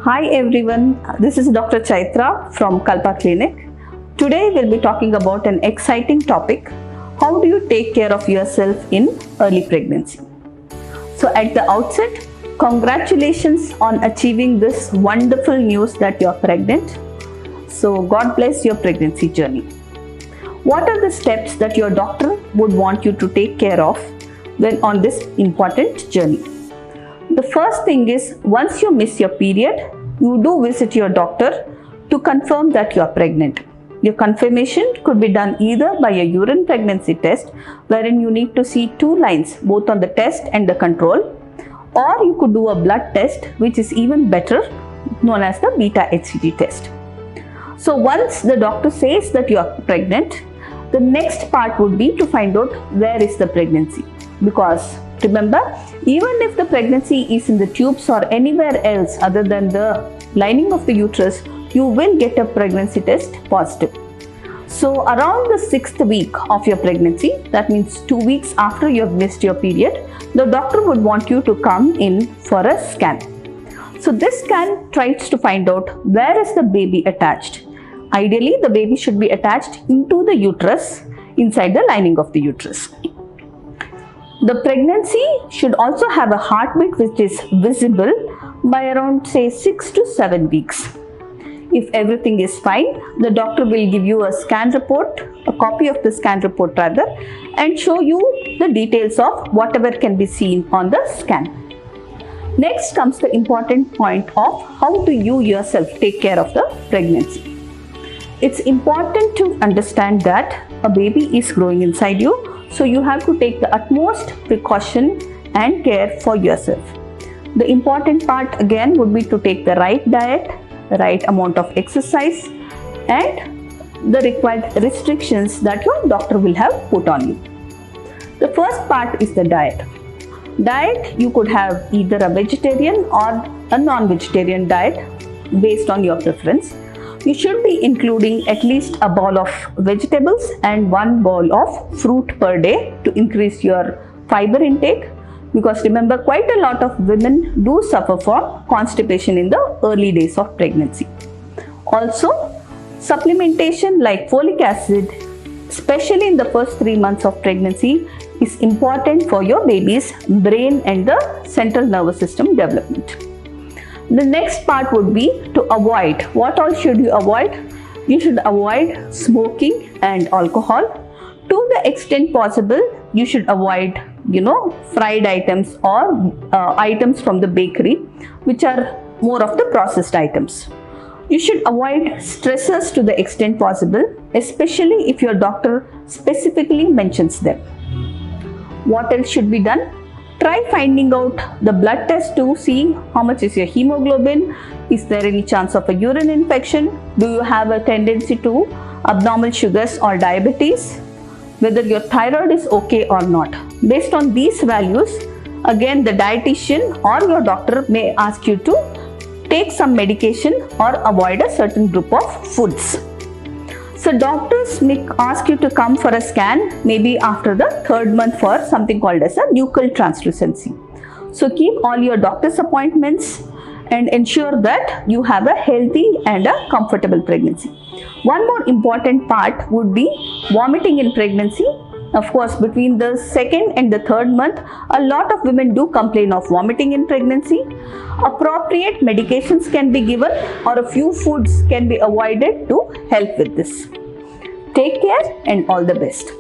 Hi everyone, this is Dr. Chaitra from Kalpa Clinic. Today we'll be talking about an exciting topic. How do you take care of yourself in early pregnancy? So at the outset, congratulations on achieving this wonderful news that you're pregnant. So God bless your pregnancy journey. What are the steps that your doctor would want you to take care of when on this important journey? The first thing is, once you miss your period, you do visit your doctor to confirm that you are pregnant. Your confirmation could be done either by a urine pregnancy test, wherein you need to see two lines both on the test and the control, or you could do a blood test, which is even better, known as the beta HCG test. So once the doctor says that you are pregnant, the next part would be to find out where is the pregnancy. Because remember, even if the pregnancy is in the tubes or anywhere else other than the lining of the uterus, you will get a pregnancy test positive. So around the 6th week of your pregnancy, that means 2 weeks after you have missed your period, the doctor would want you to come in for a scan. So this scan tries to find out where is the baby attached. Ideally, the baby should be attached into the uterus, inside the lining of the uterus. The pregnancy should also have a heartbeat which is visible by around say 6 to 7 weeks. If everything is fine, the doctor will give you a scan report, a copy of the scan report rather, and show you the details of whatever can be seen on the scan. Next comes the important point of how do you yourself take care of the pregnancy. It's important to understand that a baby is growing inside you. So you have to take the utmost precaution and care for yourself. The important part again would be to take the right diet, the right amount of exercise, and the required restrictions that your doctor will have put on you. The first part is the diet. Diet, you could have either a vegetarian or a non-vegetarian diet based on your preference. You should be including at least a bowl of vegetables and 1 bowl of fruit per day to increase your fiber intake, because remember, quite a lot of women do suffer from constipation in the early days of pregnancy. Also, supplementation like folic acid, especially in the first 3 months of pregnancy, is important for your baby's brain and the central nervous system development. The next part would be to avoid. What all should you avoid? You should avoid smoking and alcohol. To the extent possible, you should avoid, fried items or items from the bakery, which are more of the processed items. You should avoid stressors to the extent possible, especially if your doctor specifically mentions them. What else should be done? Try finding out the blood test to see how much is your hemoglobin. Is there any chance of a urine infection? Do you have a tendency to abnormal sugars or diabetes? Whether your thyroid is okay or not. Based on these values, again the dietitian or your doctor may ask you to take some medication or avoid a certain group of foods. So doctors may ask you to come for a scan maybe after the 3rd month for something called as a nuchal translucency. So keep all your doctor's appointments and ensure that you have a healthy and a comfortable pregnancy. One more important part would be vomiting in pregnancy. Of course, between the 2nd and the 3rd month, a lot of women do complain of vomiting in pregnancy. Appropriate medications can be given or a few foods can be avoided to help with this. Take care and all the best.